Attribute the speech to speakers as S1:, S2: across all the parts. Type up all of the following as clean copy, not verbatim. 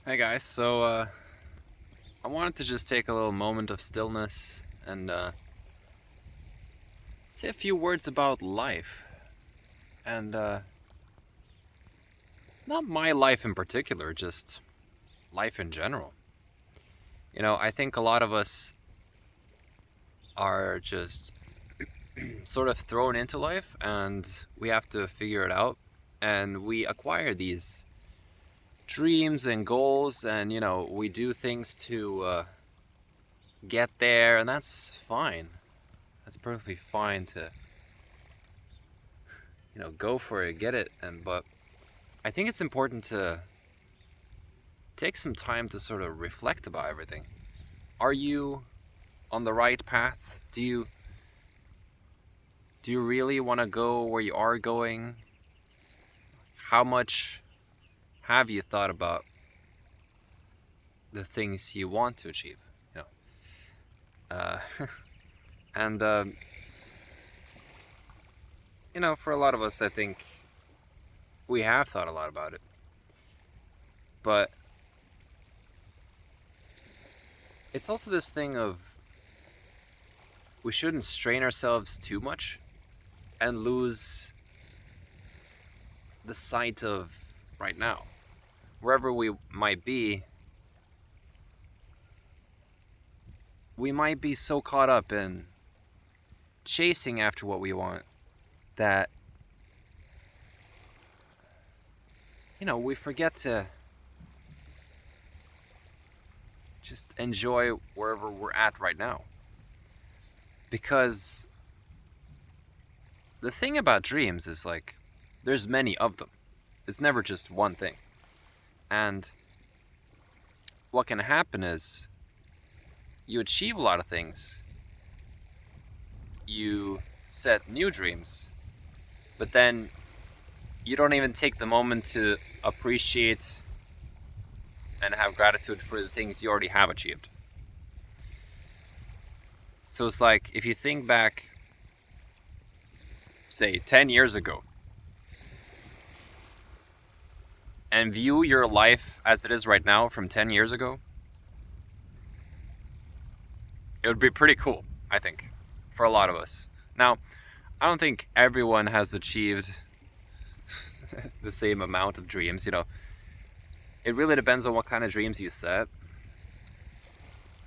S1: Hey guys, I wanted to just take a little moment of stillness and say a few words about life. And not my life in particular, just life in general. I think a lot of us are just sort of thrown into life and we have to figure it out. And we acquire these dreams and goals, and we do things to get there, and that's fine. That's perfectly fine to go for it, get it. But I think it's important to take some time to sort of reflect about everything. Are you on the right path? Do you really want to go where you are going? How much have you thought about the things you want to achieve? You know, and for a lot of us, I think we have thought a lot about it, but it's also this thing of we shouldn't strain ourselves too much and lose the sight of right now. Wherever we might be, we might be so caught up in chasing after what we want that we forget to just enjoy wherever we're at right now. Because the thing about dreams is, like, there's many of them. It's never just one thing. And what can happen is you achieve a lot of things, you set new dreams, but then you don't even take the moment to appreciate and have gratitude for the things you already have achieved. So it's like, if you think back, say, 10 years ago, and view your life as it is right now from 10 years ago, it would be pretty cool, I think, for a lot of us. Now, I don't think everyone has achieved the same amount of dreams. It really depends on what kind of dreams you set.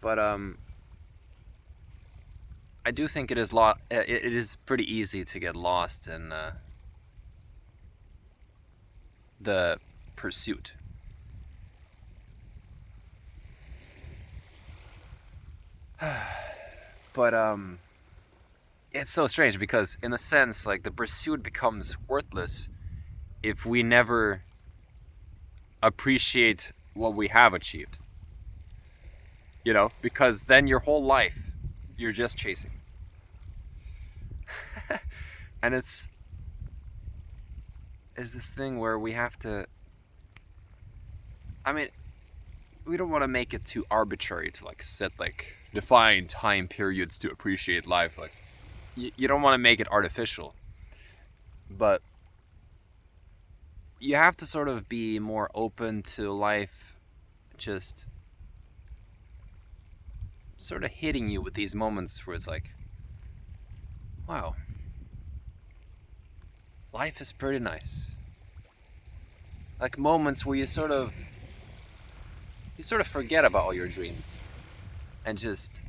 S1: But I do think it is pretty easy to get lost in the pursuit. But it's so strange because, in a sense, like, the pursuit becomes worthless if we never appreciate what we have achieved. Because then your whole life you're just chasing. And it's this thing where we have to, I mean, we don't want to make it too arbitrary to, like, set, like, defined time periods to appreciate life. Like, you don't want to make it artificial, but you have to sort of be more open to life just sort of hitting you with these moments where it's like, wow, life is pretty nice. Like, moments where you sort of forget about all your dreams and just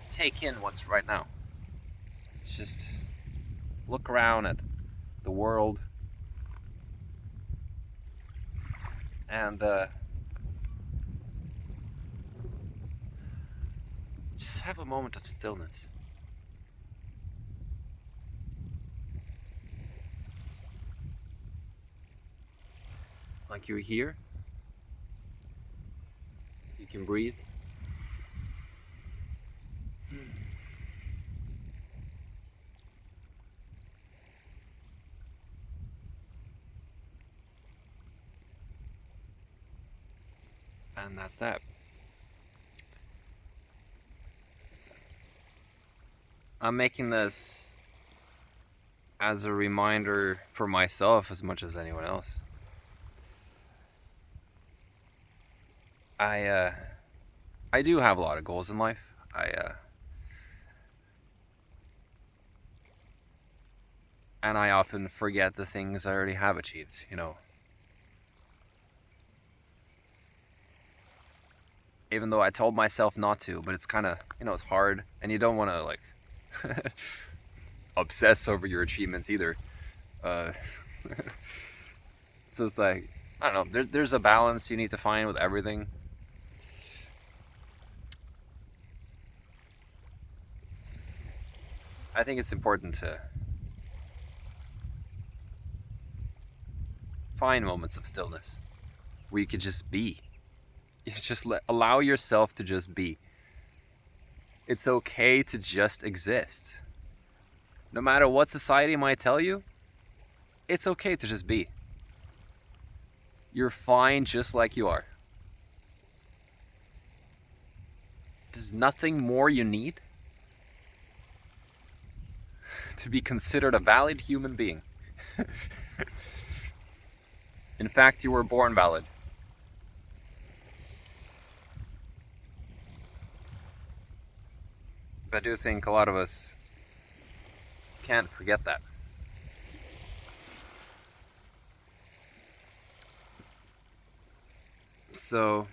S1: take in what's right now. It's just look around at the world and just have a moment of stillness. Like, you're here, you can breathe. And that's that. I'm making this as a reminder for myself as much as anyone else. I uh, I do have a lot of goals in life. And I often forget the things I already have achieved. Even though I told myself not to, but it's kind of it's hard, and you don't want to like obsess over your achievements either. Uh, so it's like I don't know. There's a balance you need to find with everything. I think it's important to find moments of stillness where you could just be. You just allow yourself to just be. It's okay to just exist. No matter what society might tell you, it's okay to just be. You're fine just like you are. There's nothing more you need to be considered a valid human being. In fact, you were born valid. But I do think a lot of us can't forget that. So,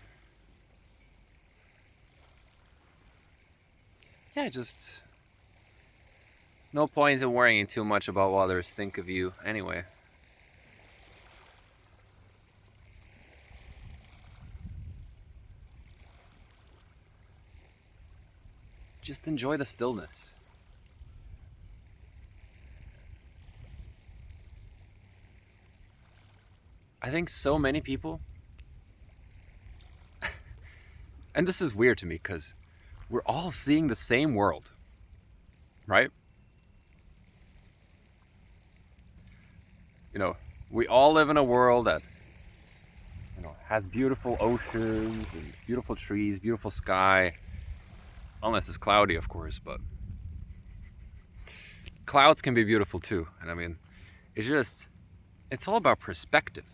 S1: yeah, just no point in worrying too much about what others think of you anyway. Just enjoy the stillness. I think so many people, and this is weird to me because we're all seeing the same world, right? You know, we all live in a world that has beautiful oceans and beautiful trees, beautiful sky, unless it's cloudy, of course. But clouds can be beautiful too. And I mean, it's all about perspective.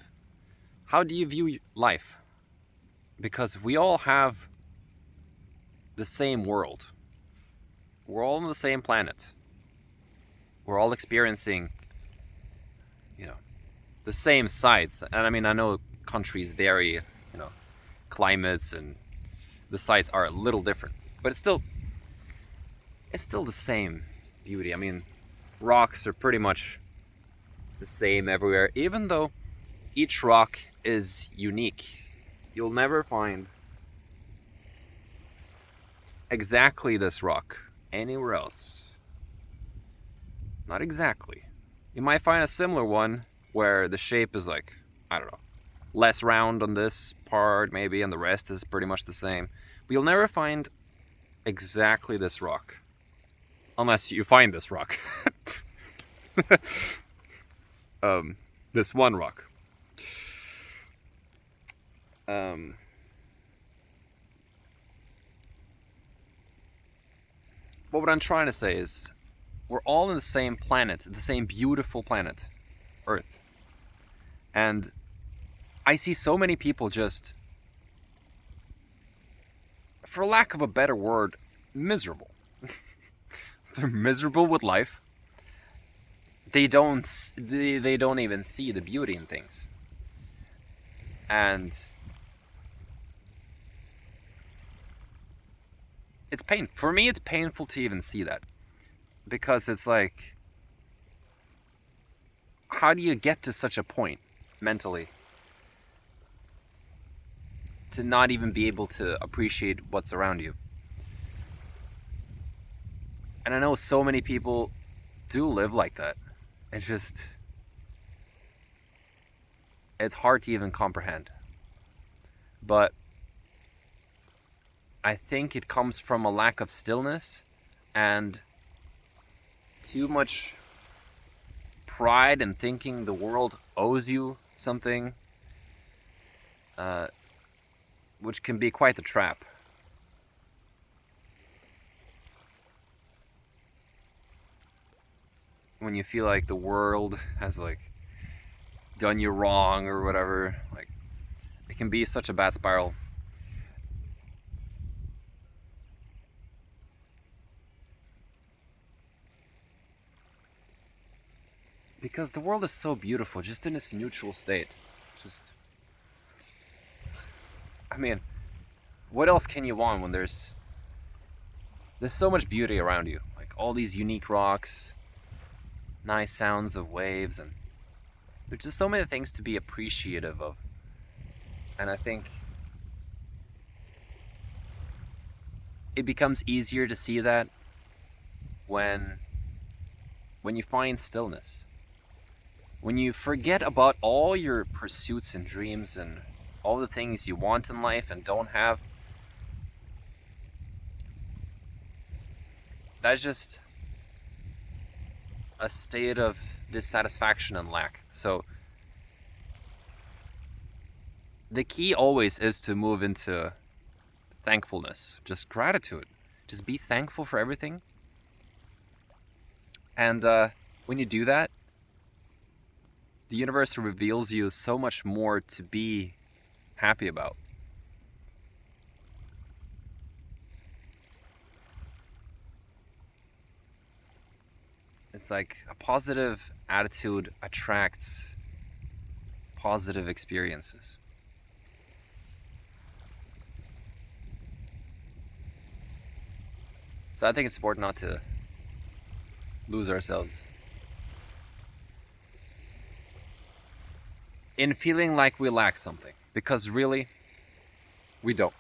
S1: How do you view life? Because we all have the same world. We're all on the same planet. We're all experiencing, you know, the same sights. And I mean, I know countries vary, climates and the sights are a little different, but it's still the same beauty. I mean, rocks are pretty much the same everywhere, even though each rock is unique. You'll never find exactly this rock anywhere else. Not exactly. You might find a similar one where the shape is like, I don't know, less round on this part maybe, and the rest is pretty much the same. But you'll never find exactly this rock. Unless you find this rock. This one rock. But what I'm trying to say is, we're all in the same planet, the same beautiful planet, Earth. And I see so many people just, for lack of a better word, miserable. They're miserable with life. They don't even see the beauty in things. And it's pain. For me, it's painful to even see that. Because it's like, how do you get to such a point mentally to not even be able to appreciate what's around you? And I know so many people do live like that. It's just, it's hard to even comprehend. But I think it comes from a lack of stillness and too much pride in thinking the world owes you something, which can be quite the trap. When you feel like the world has like done you wrong or whatever, like it can be such a bad spiral. because the world is so beautiful, just in this neutral state. Just, I mean, what else can you want when there's so much beauty around you? Like all these unique rocks, nice sounds of waves, and there's just so many things to be appreciative of. And I think it becomes easier to see that when you find stillness. When you forget about all your pursuits and dreams and all the things you want in life and don't have. That's just a state of dissatisfaction and lack. So the key always is to move into thankfulness, just gratitude. Just be thankful for everything. And when you do that, the universe reveals you so much more to be happy about. It's like a positive attitude attracts positive experiences. So I think it's important not to lose ourselves in feeling like we lack something, because really, we don't.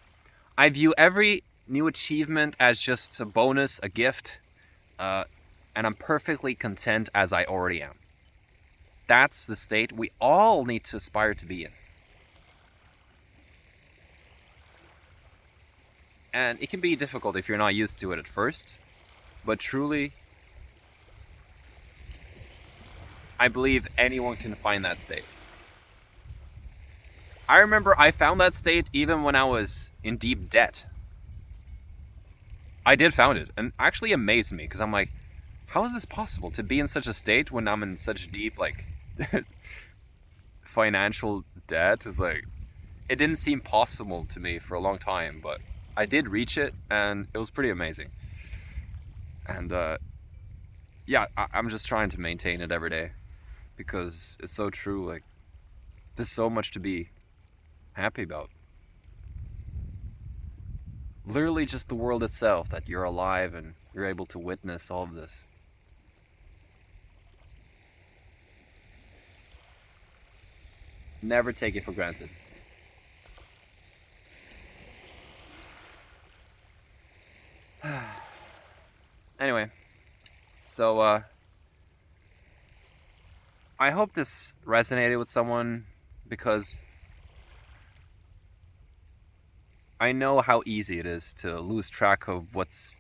S1: I view every new achievement as just a bonus, a gift, and I'm perfectly content as I already am. That's the state we all need to aspire to be in. And it can be difficult if you're not used to it at first, but truly, I believe anyone can find that state. I remember I found that state even when I was in deep debt. I did found it, and actually amazed me, because I'm like, how is this possible to be in such a state when I'm in such deep, like, financial debt? Is like, it didn't seem possible to me for a long time, but I did reach it, and it was pretty amazing. And yeah, I'm just trying to maintain it every day, because it's so true. Like, there's so much to be happy about. Literally just the world itself, that you're alive and you're able to witness all of this. Never take it for granted. Anyway, so I hope this resonated with someone, because I know how easy it is to lose track of what's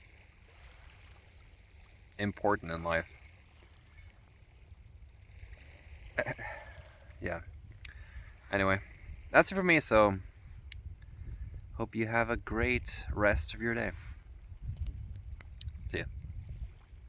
S1: important in life. Yeah. Anyway, that's it for me, so hope you have a great rest of your day.